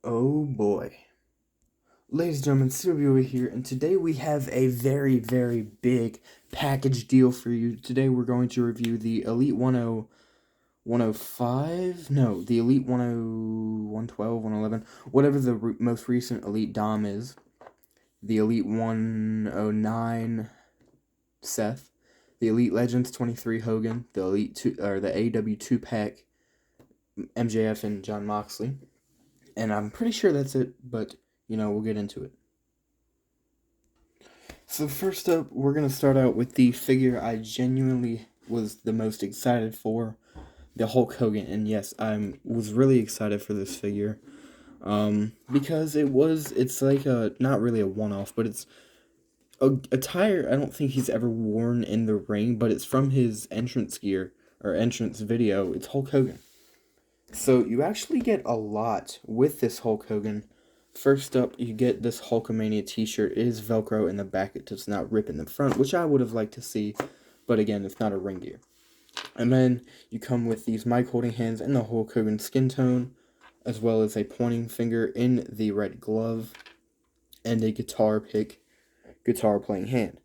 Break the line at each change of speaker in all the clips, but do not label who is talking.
Oh boy. Ladies and gentlemen, Silvio here, and today we have a very, very big package deal for you. Today we're going to review the Elite 105? No, the Elite 10, 112, 111, whatever the most recent Elite Dom is. The Elite 109 Seth, the Elite Legends 23 Hogan, the Elite 2, or the AW 2-pack MJF and John Moxley. And I'm pretty sure that's it, but we'll get into it. So first up, we're gonna start out with the figure I genuinely was the most excited for, the Hulk Hogan, and yes, I was really excited for this figure, because it's like a not really a one-off, but it's a attire I don't think he's ever worn in the ring, but it's from his entrance gear or entrance video. It's Hulk Hogan. So you actually get a lot with this Hulk Hogan. First up, you get this Hulkamania t-shirt. It is Velcro in the back. It does not rip in the front, which I would have liked to see. But again, it's not a ring gear. And then you come with these mic holding hands and the Hulk Hogan skin tone, as well as a pointing finger in the red glove, and a guitar playing hand.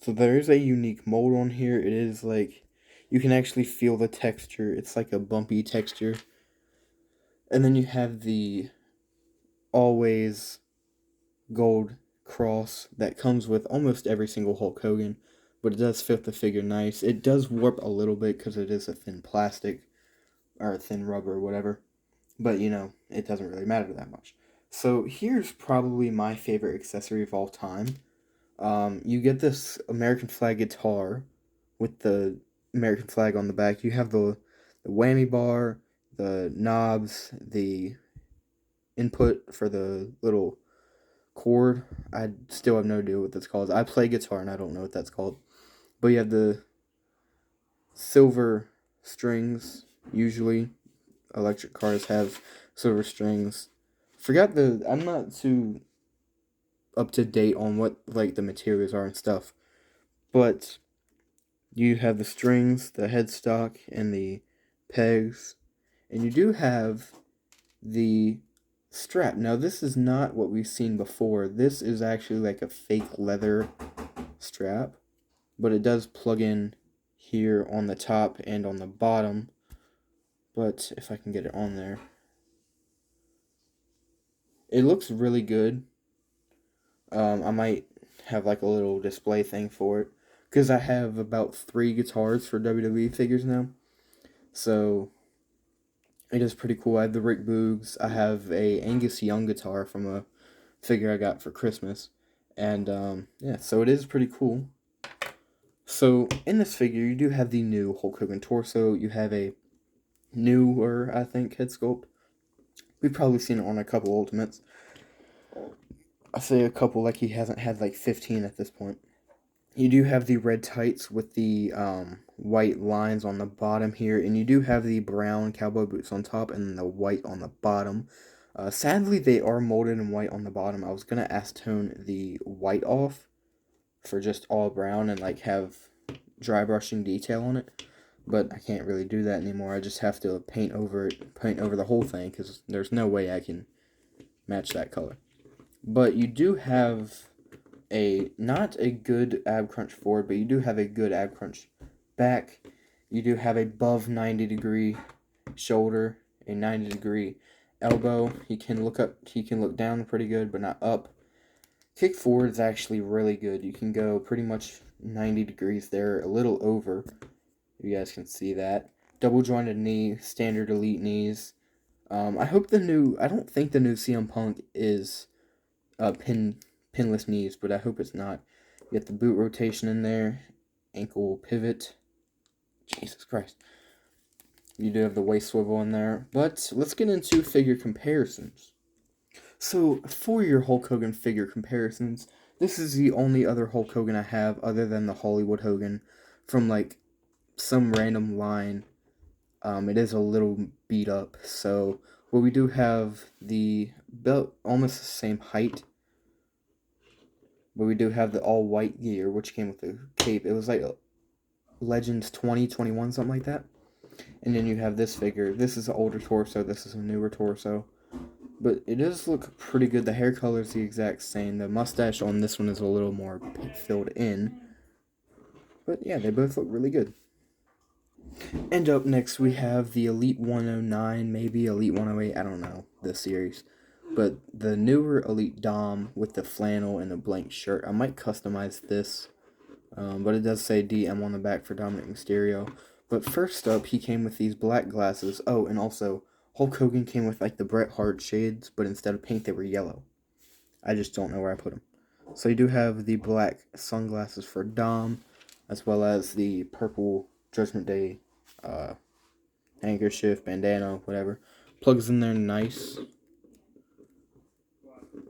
So there is a unique mold on here. It is like, you can actually feel the texture. It's like a bumpy texture. And then you have the always gold cross that comes with almost every single Hulk Hogan, but it does fit the figure nice. It does warp a little bit because it is a thin plastic or a thin rubber or whatever, but it doesn't really matter that much. So here's probably my favorite accessory of all time. You get this American flag guitar with the American flag on the back. You have the whammy bar, the knobs, the input for the little chord. I still have no idea what that's called. I play guitar and I don't know what that's called. But you have the silver strings. Usually, electric cars have silver strings. I'm not too up to date on what like the materials are and stuff. But you have the strings, the headstock, and the pegs, and you do have the strap. Now, this is not what we've seen before. This is actually like a fake leather strap, but it does plug in here on the top and on the bottom. But if I can get it on there, it looks really good. I might have like a little display thing for it because I have about 3 guitars for WWE figures now. So it is pretty cool. I have the Rick Boogs. I have a Angus Young guitar from a figure I got for Christmas. And yeah, so it is pretty cool. So in this figure, you do have the new Hulk Hogan torso. You have a newer, I think, head sculpt. We've probably seen it on a couple Ultimates. I say a couple like he hasn't had like 15 at this point. You do have the red tights with the white lines on the bottom here, and you do have the brown cowboy boots on top and the white on the bottom. Sadly, they are molded in white on the bottom. I was going to acetone the white off for just all brown and like have dry brushing detail on it, but I can't really do that anymore. I just have to paint over the whole thing because there's no way I can match that color. But you do have not a good ab crunch forward, but you do have a good ab crunch back. You do have above 90-degree shoulder, a 90-degree elbow. He can look up, he can look down pretty good, but not up. Kick forward is actually really good. You can go pretty much 90 degrees there, a little over. You guys can see that. Double jointed knee, standard elite knees. I don't think the new CM Punk is pinless knees, but I hope it's not. You get the boot rotation in there, ankle pivot. Jesus Christ. You do have the waist swivel in there. But let's get into figure comparisons. So, for your Hulk Hogan figure comparisons, this is the only other Hulk Hogan I have other than the Hollywood Hogan from like some random line. It is a little beat up. So, well, we do have the belt almost the same height, but we do have the all white gear, which came with the cape. It was like Legends 2021, something like that. And then you have this figure. This is an older torso. This is a newer torso. But it does look pretty good. The hair color is the exact same. The mustache on this one is a little more filled in. But yeah, they both look really good. And up next we have the Elite 109, maybe Elite 108, I don't know, the series. But the newer Elite Dom with the flannel and the blank shirt. I might customize this, but it does say DM on the back for Dominic Mysterio. But first up, he came with these black glasses. Oh, and also, Hulk Hogan came with like the Bret Hart shades, but instead of pink, they were yellow. I just don't know where I put them. So you do have the black sunglasses for Dom, as well as the purple Judgment Day handkerchief, bandana, whatever. Plugs in there nice.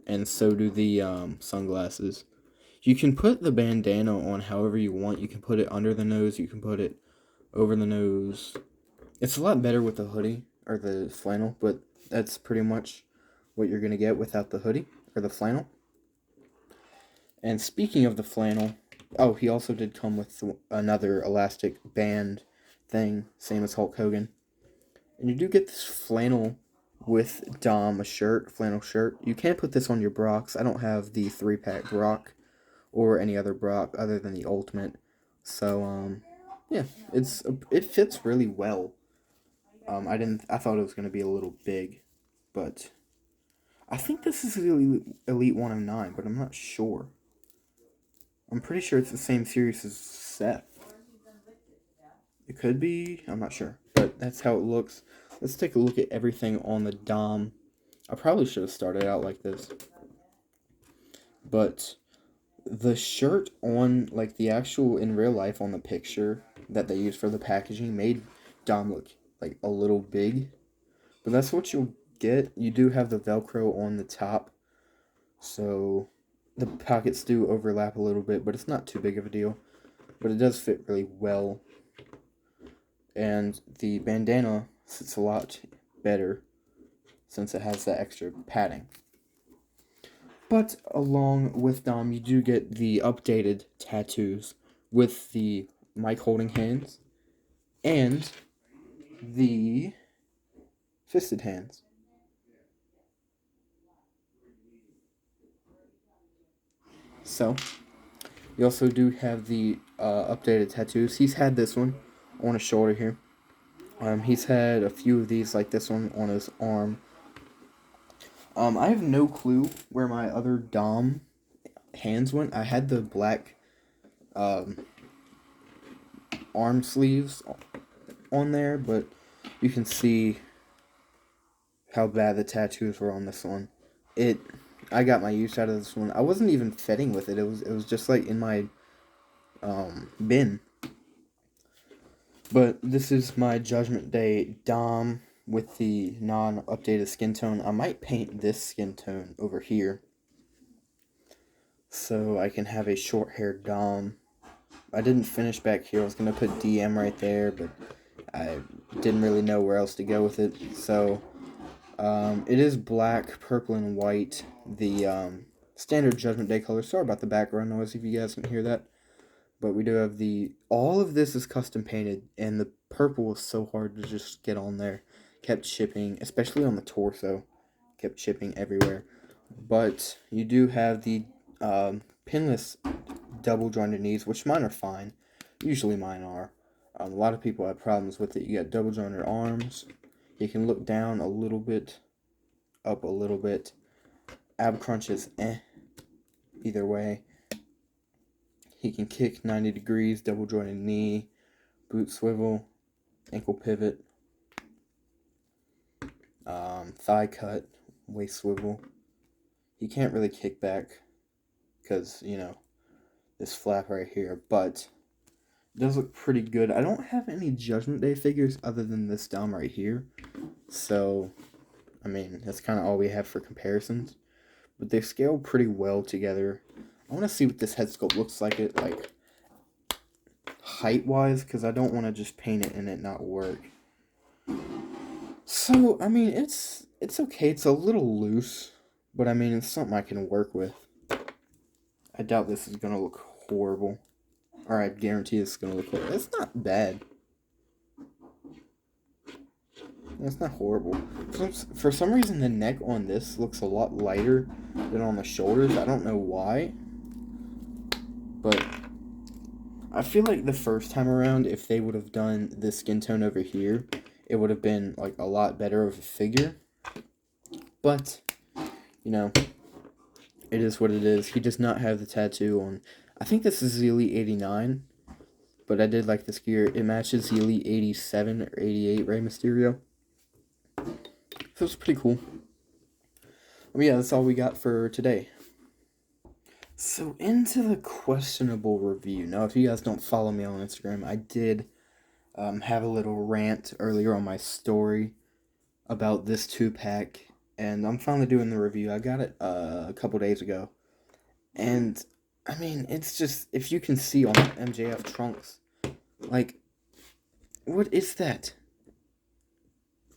And so do the sunglasses. You can put the bandana on however you want. You can put it under the nose. You can put it over the nose. It's a lot better with the hoodie or the flannel, but that's pretty much what you're going to get without the hoodie or the flannel. And speaking of the flannel, oh, he also did come with another elastic band thing, same as Hulk Hogan. And you do get this flannel with Dom, a shirt, flannel shirt. You can't put this on your Brocks. I don't have the 3-pack Brock or any other Brock other than the Ultimate. So, yeah, it fits really well. I thought it was going to be a little big, but I think this is Elite 109, but I'm not sure. I'm pretty sure it's the same series as Seth. It could be, I'm not sure, but that's how it looks. Let's take a look at everything on the Dom. I probably should have started out like this. But the shirt on, like the actual in real life on the picture that they used for the packaging made Dom look like a little big. But that's what you'll get. You do have the Velcro on the top. So the pockets do overlap a little bit, but it's not too big of a deal. But it does fit really well. And the bandana sits a lot better since it has that extra padding. But along with Dom, you do get the updated tattoos with the mic holding hands and the fisted hands. So, you also do have the updated tattoos. He's had this one on his shoulder here. He's had a few of these, like this one on his arm. I have no clue where my other Dom hands went. I had the black arm sleeves on there, but you can see how bad the tattoos were on this one. I got my use out of this one. I wasn't even fitting with it. It was just like in my bin. But this is my Judgment Day Dom with the non-updated skin tone. I might paint this skin tone over here so I can have a short-haired Dom. I didn't finish back here. I was going to put DM right there, but I didn't really know where else to go with it. So, it is black, purple, and white. The standard Judgment Day color. Sorry about the background noise if you guys can hear that. But we do have all of this is custom painted, and the purple was so hard to just get on there. Kept chipping, especially on the torso. Kept chipping everywhere. But you do have the pinless double jointed knees, which mine are fine. Usually mine are. A lot of people have problems with it. You got double jointed arms. You can look down a little bit, up a little bit. Ab crunches, either way. He can kick 90 degrees, double jointed knee, boot swivel, ankle pivot, thigh cut, waist swivel. He can't really kick back because, this flap right here, but it does look pretty good. I don't have any Judgment Day figures other than this Dom right here, so, that's kind of all we have for comparisons. But they scale pretty well together. I want to see what this head sculpt looks like, height-wise, because I don't want to just paint it and it not work. So, it's okay. It's a little loose, but it's something I can work with. I doubt this is going to look horrible. Or I guarantee it's going to look horrible. It's not bad. That's not horrible. For some reason, the neck on this looks a lot lighter than on the shoulders. I don't know why, but I feel like the first time around, if they would have done the skin tone over here, it would have been like a lot better of a figure. But, you know, it is what it is. He does not have the tattoo on. I think this is the Elite 89, but I did like this gear. It matches the Elite 87 or 88 Rey Mysterio. So it's pretty cool. But yeah, that's all we got for today. So into the questionable review. Now, if you guys don't follow me on Instagram, I did have a little rant earlier on my story about this 2-pack, and I'm finally doing the review. I got it a couple days ago, and I mean, it's just, if you can see on MJF trunks, like, what is that?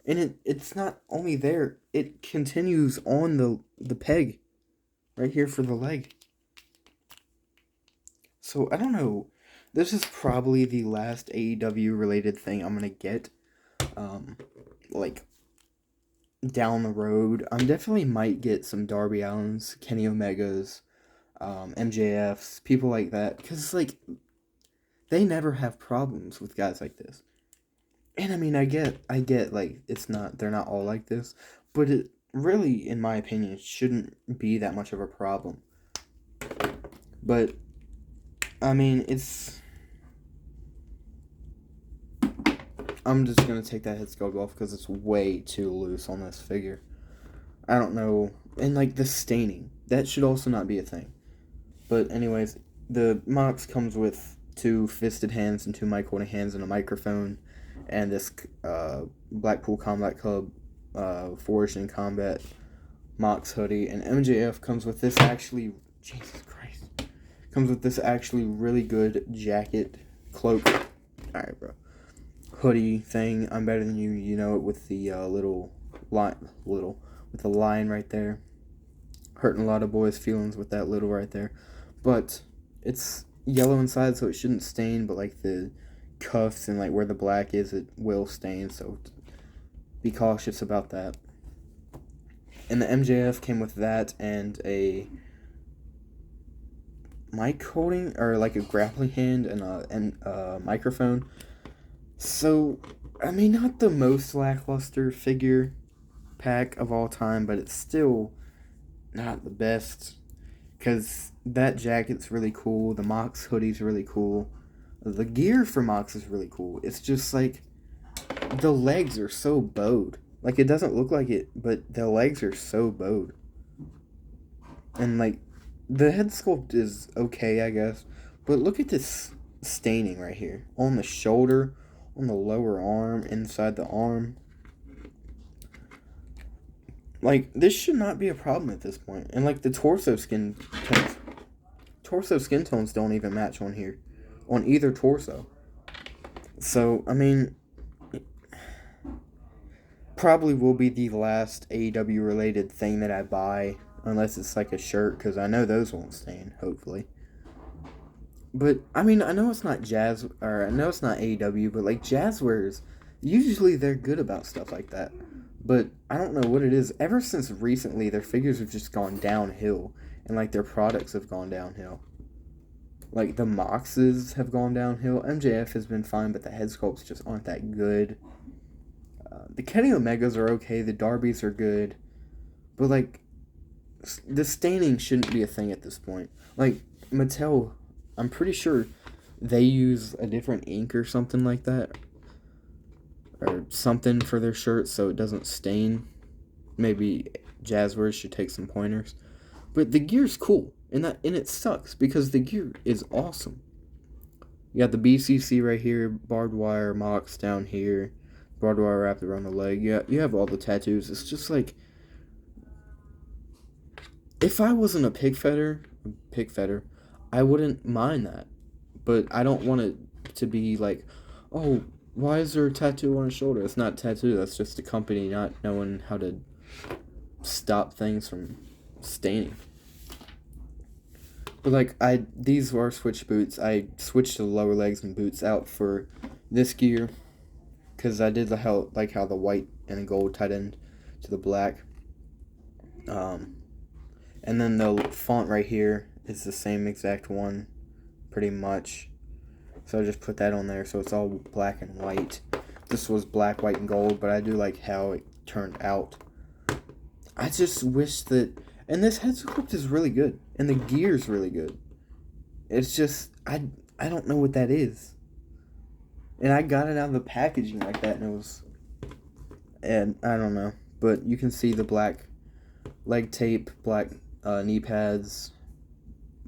And it's not only there, it continues on the peg right here for the leg. So, I don't know. This is probably the last AEW related thing I'm going to get. Like, down the road. I definitely might get some Darby Allins, Kenny Omegas, MJFs, people like that. Because, like, they never have problems with guys like this. And I mean, I get, like, they're not all like this, but it really, in my opinion, shouldn't be that much of a problem. But, I mean, I'm just going to take that head sculpt off because it's way too loose on this figure. I don't know. And, like, the staining, that should also not be a thing. But anyways, the Mox comes with 2 fisted hands and 2 mic holding hands and a microphone, and this Blackpool Combat Club Forged in Combat Mox hoodie. And MJF comes with this actually, Jesus Christ, comes with this actually really good jacket, cloak, alright bro, hoodie thing. I'm better than you, you know it, with the with the line right there. Hurting a lot of boys' feelings with that little right there. But it's yellow inside, so it shouldn't stain, but like the cuffs and like where the black is, it will stain, so be cautious about that. And the MJF came with that and a mic holding, or like a grappling hand and a microphone. So, I mean, not the most lackluster figure pack of all time, but it's still not the best, because that jacket's really cool, the Mox hoodie's really cool, the gear for Mox is really cool. It's just like, the legs are so bowed. Like, it doesn't look like it, but the legs are so bowed. And, like, the head sculpt is okay, I guess, but look at this staining right here. On the shoulder, on the lower arm, inside the arm. Like, this should not be a problem at this point. And, like, the torso skin tones don't even match on here. On either torso. So, I mean, probably will be the last AEW related thing that I buy. Unless it's like a shirt, because I know those won't stain, hopefully. But, I mean, I know it's not AEW, but, like, Jazzwares, usually they're good about stuff like that. But I don't know what it is. Ever since recently, their figures have just gone downhill. And, like, their products have gone downhill. Like, the Moxes have gone downhill. MJF has been fine, but the head sculpts just aren't that good. The Kenny Omegas are okay. The Darbys are good. But, like, the staining shouldn't be a thing at this point. Like, Mattel, I'm pretty sure they use a different ink or something like that. Or something for their shirts so it doesn't stain. Maybe Jazzwares should take some pointers. But the gear's cool. And it sucks because the gear is awesome. You got the BCC right here, barbed wire, Mox down here, barbed wire wrapped around the leg. You have all the tattoos. It's just like, if I wasn't a pig fetter, I wouldn't mind that. But I don't want it to be like, oh, why is there a tattoo on his shoulder? It's not a tattoo. That's just the company not knowing how to stop things from staining. But like, these were switch boots. I switched the lower legs and boots out for this gear, because I did like how the white and gold tied in to the black. And then the font right here is the same exact one, pretty much. So I just put that on there, so it's all black and white. This was black, white, and gold, but I do like how it turned out. I just wish that, and this head sculpt is really good, and the gear's really good. It's just, I don't know what that is. And I got it out of the packaging like that, and I don't know. But you can see the black leg tape, black knee pads,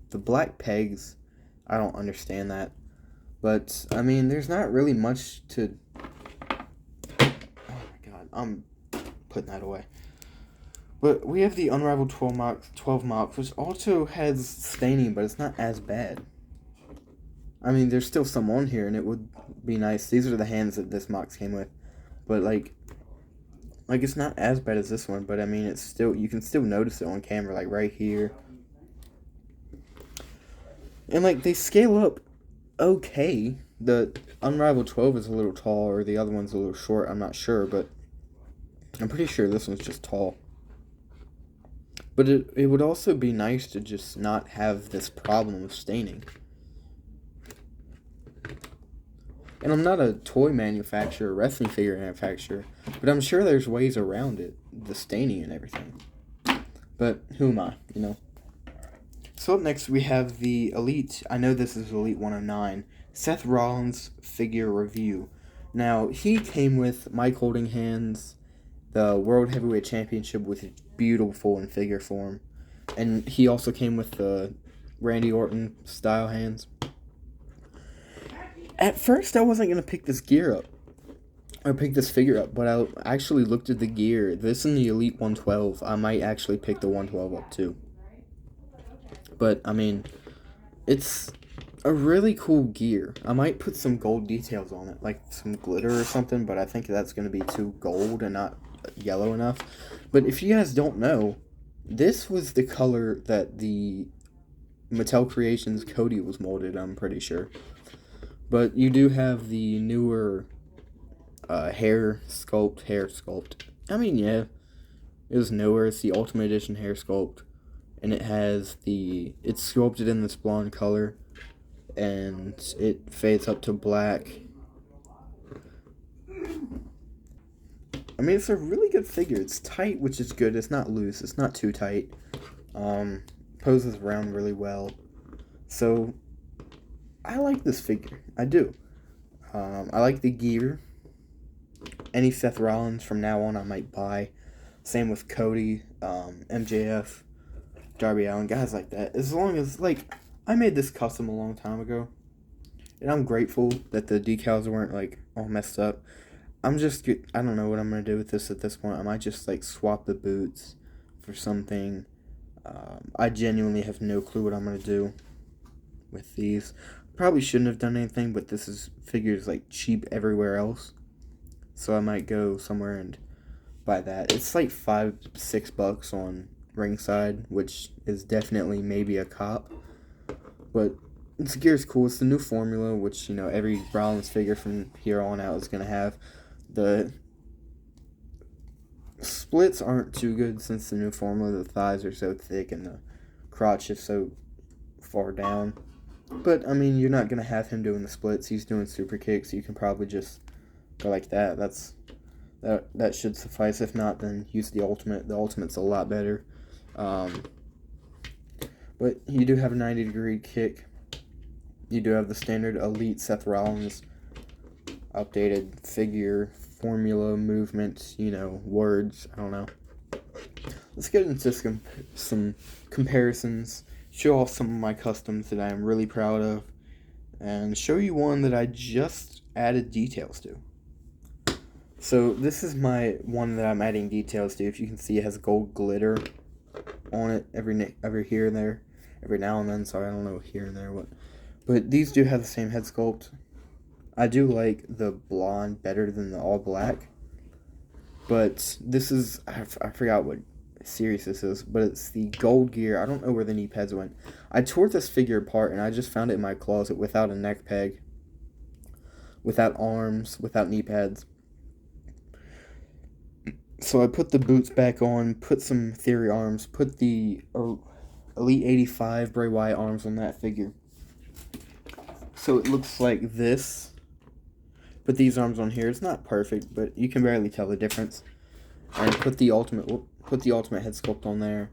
the black pegs. I don't understand that. But, I mean, there's not really much to... Oh my god, I'm putting that away. But we have the Unrivaled 12 Mox, which also has staining, but it's not as bad. I mean, there's still some on here, and it would be nice. These are the hands that this Mox came with. But, like it's not as bad as this one, but, I mean, it's still... You can still notice it on camera, like, right here. And, like, they scale up okay. The Unrivaled 12 is a little tall, or the other one's a little short. I'm not sure, but I'm pretty sure this one's just tall. But it would also be nice to just not have this problem of staining. And I'm not a toy manufacturer, wrestling figure manufacturer, but I'm sure there's ways around it, the staining and everything. But who am I, you know? So up next we have the Elite, I know this is Elite 109, Seth Rollins figure review. Now, he came with Mike Holding Hands, the World Heavyweight Championship, which is beautiful in figure form. And he also came with the Randy Orton style hands. At first, I wasn't going to pick this gear up, or pick this figure up, but I actually looked at the gear. This and the Elite 112, I might actually pick the 112 up too. But, I mean, it's a really cool gear. I might put some gold details on it, like some glitter or something, but I think that's going to be too gold and not yellow enough. But if you guys don't know, this was the color that the Mattel Creations Cody was molded, I'm pretty sure. But you do have the newer hair sculpt. I mean, yeah, it was newer. It's the Ultimate Edition hair sculpt. And it's sculpted in this blonde color. And it fades up to black. I mean, it's a really good figure. It's tight, which is good. It's not loose. It's not too tight. Poses around really well. So, I like this figure. I do. I like the gear. Any Seth Rollins from now on I might buy. Same with Cody, MJF, Darby Allin, guys like that. As long as, like, I made this custom a long time ago. And I'm grateful that the decals weren't, like, all messed up. I don't know what I'm going to do with this at this point. I might just, like, swap the boots for something. I genuinely have no clue what I'm going to do with these. Probably shouldn't have done anything, but this figures, like, cheap everywhere else. So I might go somewhere and buy that. It's like $5-6 on Ringside, which is definitely maybe a cop. But this gear's cool. It's the new formula, which, you know, every Rollins figure from here on out is going to have. The splits aren't too good since the new formula. The thighs are so thick and the crotch is so far down. But, I mean, you're not going to have him doing the splits. He's doing super kicks. You can probably just go like that. That should suffice. If not, then use the Ultimate. The Ultimate's a lot better. But you do have a 90-degree kick. You do have the standard Elite Seth Rollins updated figure, formula, movement, you know, words. I don't know. Let's get into some comparisons. Show off some of my customs that I am really proud of. And show you one that I just added details to. So this is my one that I'm adding details to. If you can see, it has gold glitter on it every here and there. Every now and then, sorry, I don't know here and there what. But these do have the same head sculpt. I do like the blonde better than the all black. But this is, I forgot what series this is, but it's the gold gear. I don't know where the knee pads went. I tore this figure apart and I just found it in my closet without a neck peg, without arms, without knee pads. So I put the boots back on, put some Theory arms, put the Elite 85 Bray Wyatt arms on that figure. So it looks like this. Put these arms on here. It's not perfect, but you can barely tell the difference. And put the ultimate head sculpt on there,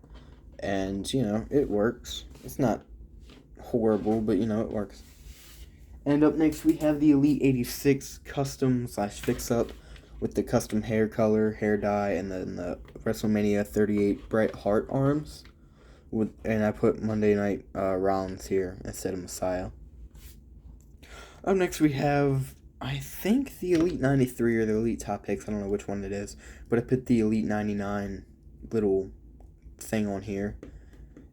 and it works. It's not horrible, but it works. And up next we have the Elite 86 custom / fix up with the custom hair color, hair dye, and then the WrestleMania 38 Bret Hart arms. And I put Monday Night Rollins here instead of Messiah. Up next we have, I think, the Elite 93 or the Elite Top Picks. I don't know which one it is, but I put the Elite 99 little thing on here.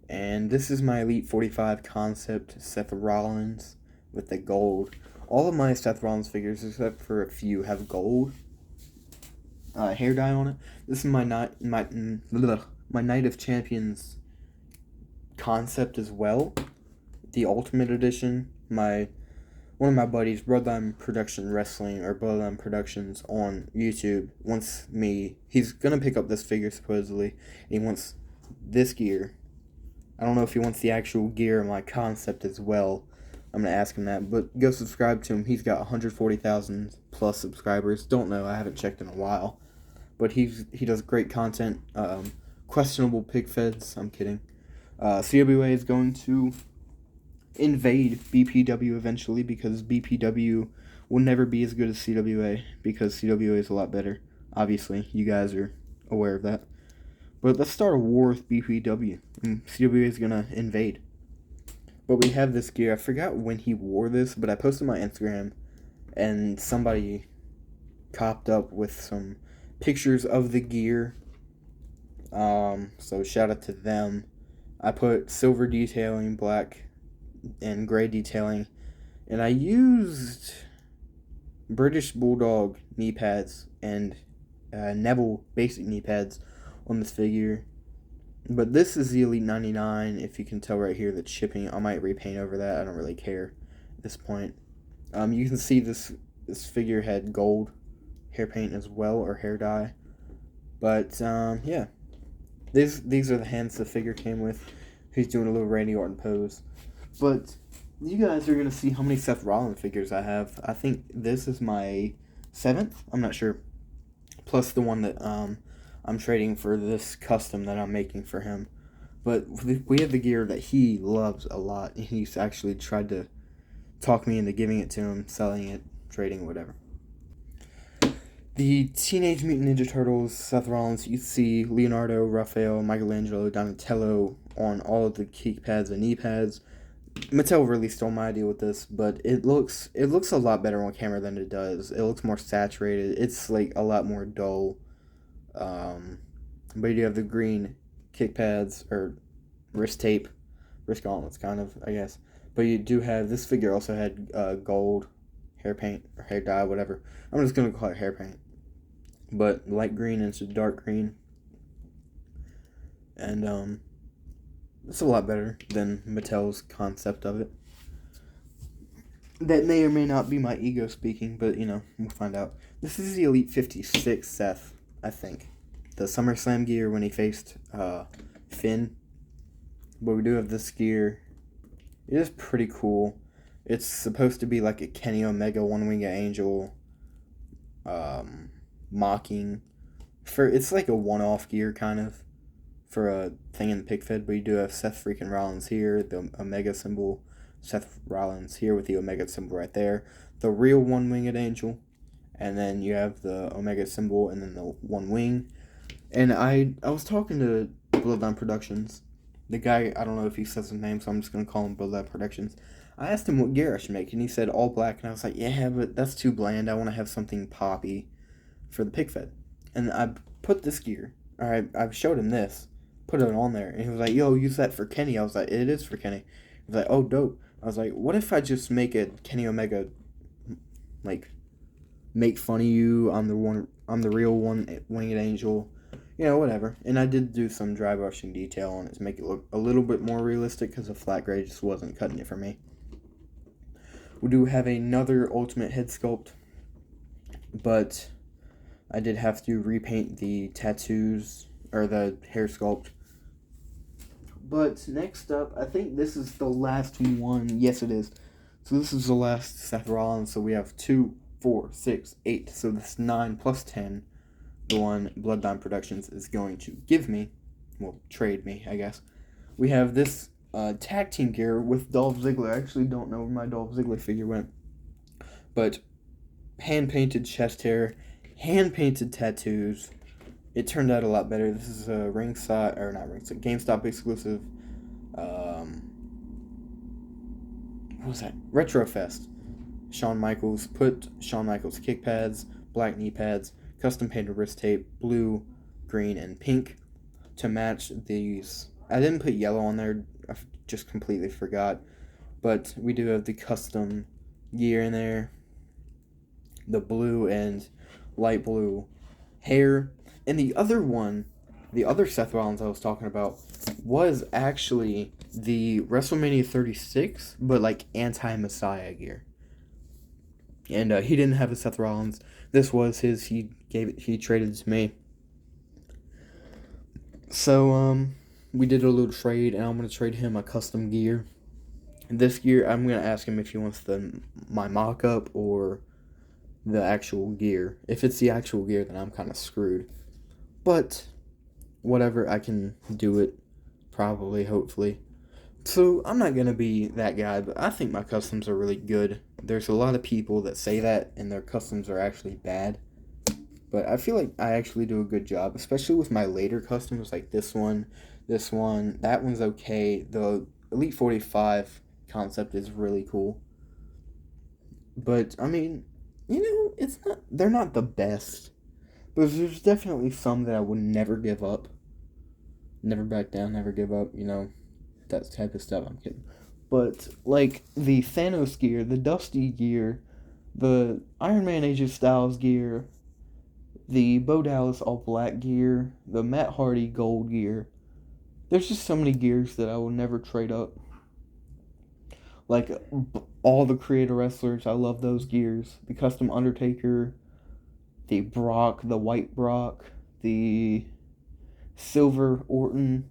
And this is my Elite 45 concept Seth Rollins with the gold. All of my Seth Rollins figures, except for a few, have gold hair dye on it. This is my Night of Champions concept as well. The Ultimate Edition. One of my buddies, Bloodline Production Wrestling, or Bloodline Productions on YouTube, he's going to pick up this figure supposedly, and he wants this gear. I don't know if he wants the actual gear, my concept as well. I'm going to ask him that, but go subscribe to him. He's got 140,000 plus subscribers. Don't know, I haven't checked in a while. But he does great content. Questionable pig feds, I'm kidding. CWA is going to invade BPW eventually, because BPW will never be as good as CWA, because CWA is a lot better. Obviously, you guys are aware of that. But let's start a war with BPW, and CWA is going to invade. But we have this gear. I forgot when he wore this, but I posted my Instagram, and somebody copped up with some pictures of the gear. So shout out to them. I put silver detailing, black and gray detailing, and I used British Bulldog knee pads and Neville basic knee pads on this figure. But this is the Elite 99. If you can tell right here, that shipping, I might repaint over that. I don't really care at this point. You can see this figure had gold hair paint as well, or hair dye. But yeah, these are the hands the figure came with. He's doing a little Randy Orton pose. But you guys are gonna see how many Seth Rollins figures I have. I think this is my 7th. I'm not sure. Plus the one that I'm trading for this custom that I'm making for him. But we have the gear that he loves a lot. He's actually tried to talk me into giving it to him, selling it, trading, whatever. The Teenage Mutant Ninja Turtles, Seth Rollins, you see Leonardo, Raphael, Michelangelo, Donatello on all of the kick pads and knee pads. Mattel really stole my idea with this, but it looks a lot better on camera than it does. It looks more saturated. It's like a lot more dull. But you have the green kick pads, or wrist gauntlets, kind of, I guess. But you do have, this figure also had gold hair paint, or hair dye, whatever. I'm just going to call it hair paint. But light green into dark green. And it's a lot better than Mattel's concept of it. That may or may not be my ego speaking, but, we'll find out. This is the Elite 56 Seth, I think. The SummerSlam gear when he faced Finn. But we do have this gear. It is pretty cool. It's supposed to be like a Kenny Omega One-Winged Angel mocking. It's like a one-off gear, kind of, for a thing in the pig fed, but you do have Seth freaking Rollins here, the Omega symbol, Seth Rollins here with the Omega symbol right there, the real One-Winged Angel, and then you have the Omega symbol and then the one wing. And I was talking to Bloodline Productions. The guy, I don't know if he says his name, so I'm just going to call him Bloodline Productions. I asked him what gear I should make, and he said all black, and I was like, yeah, but that's too bland. I want to have something poppy for the pig fed. And I put this gear, or I showed him this, put it on there, and he was like, yo, use that for Kenny. I was like, it is for Kenny. He was like, oh, dope. I was like, what if I just make it Kenny Omega, like, make fun of you, I'm the real One-Winged Angel, whatever. And I did do some dry brushing detail on it to make it look a little bit more realistic, because the flat gray just wasn't cutting it for me. We do have another Ultimate head sculpt, but I did have to repaint the tattoos, or the hair sculpt. But next up, I think this is the last one. Yes, it is. So this is the last Seth Rollins. So we have 2, 4, 6, 8. So this 9 plus 10, the one Bloodline Productions is going to give me, well, trade me, I guess. We have this tag team gear with Dolph Ziggler. I actually don't know where my Dolph Ziggler figure went. But hand-painted chest hair, hand-painted tattoos. It turned out a lot better. This is a GameStop exclusive. What was that? Retrofest. Shawn Michaels. Put Shawn Michaels kick pads, black knee pads, custom painted wrist tape, blue, green, and pink to match these. I didn't put yellow on there. I just completely forgot. But we do have the custom gear in there. The blue and light blue hair. And the other one, the other Seth Rollins I was talking about, was actually the WrestleMania 36, but like anti-Messiah gear. And he didn't have a Seth Rollins. This was his. He traded it to me. So we did a little trade, and I'm gonna trade him a custom gear. And this gear, I'm gonna ask him if he wants my mock-up or the actual gear. If it's the actual gear, then I'm kind of screwed. But whatever, I can do it. Probably, hopefully. So I'm not gonna be that guy, but I think my customs are really good. There's a lot of people that say that, and their customs are actually bad. But I feel like I actually do a good job, especially with my later customs, like this one, that one's okay. The Elite 45 concept is really cool. But, I mean, they're not the best. But there's definitely some that I would never give up. Never back down, never give up, that type of stuff. I'm kidding. But, like, the Thanos gear, the Dusty gear, the Iron Man Age of Styles gear, the Bo Dallas All Black gear, the Matt Hardy Gold gear. There's just so many gears that I will never trade up. Like, all the Creator Wrestlers, I love those gears. The Custom Undertaker, the Brock, the White Brock, the Silver Orton,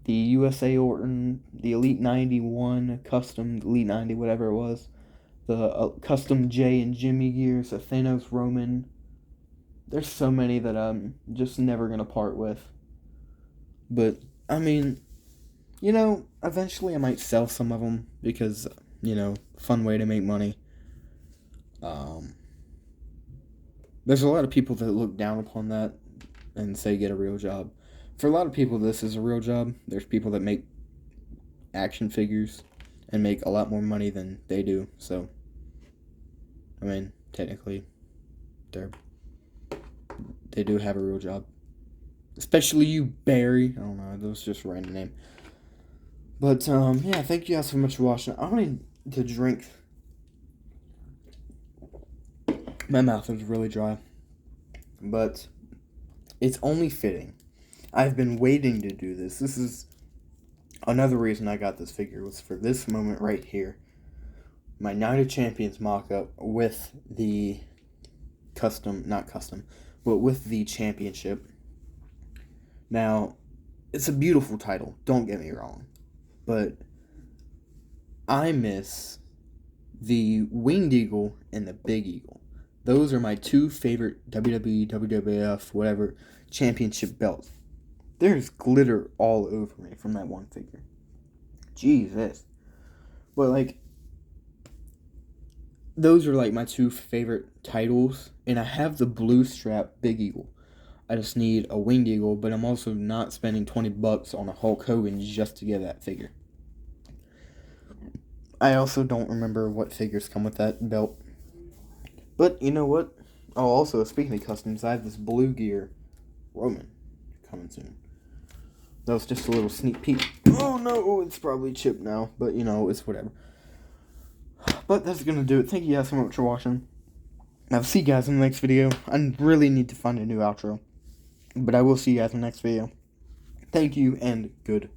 the USA Orton, the Elite 91, Custom Elite 90, whatever it was, the Custom Jay and Jimmy gears, the Thanos Roman. There's so many that I'm just never going to part with. But, I mean, eventually I might sell some of them because, fun way to make money. There's a lot of people that look down upon that and say get a real job. For a lot of people, this is a real job. There's people that make action figures and make a lot more money than they do. So, I mean, technically, they do have a real job. Especially you, Barry. I don't know, that was just a random name. But, yeah, thank you guys so much for watching. I need to drink. My mouth is really dry. But it's only fitting. I've been waiting to do this. This is another reason I got this figure, was for this moment right here. My Night of Champions mock-up with the but with the championship. Now, it's a beautiful title, don't get me wrong. But I miss the Winged Eagle and the Big Eagle. Those are my two favorite WWE, WWF, whatever, championship belts. There's glitter all over me from that one figure. Jesus. But, like, those are, like, my two favorite titles. And I have the blue strap Big Eagle. I just need a Winged Eagle, but I'm also not spending $20 on a Hulk Hogan just to get that figure. I also don't remember what figures come with that belt. But, you know what? Oh, also, speaking of customs, I have this blue gear Roman coming soon. That was just a little sneak peek. Oh no, it's probably chipped now, but it's whatever. But that's gonna do it. Thank you guys so much for watching. I'll see you guys in the next video. I really need to find a new outro. But I will see you guys in the next video. Thank you, and good.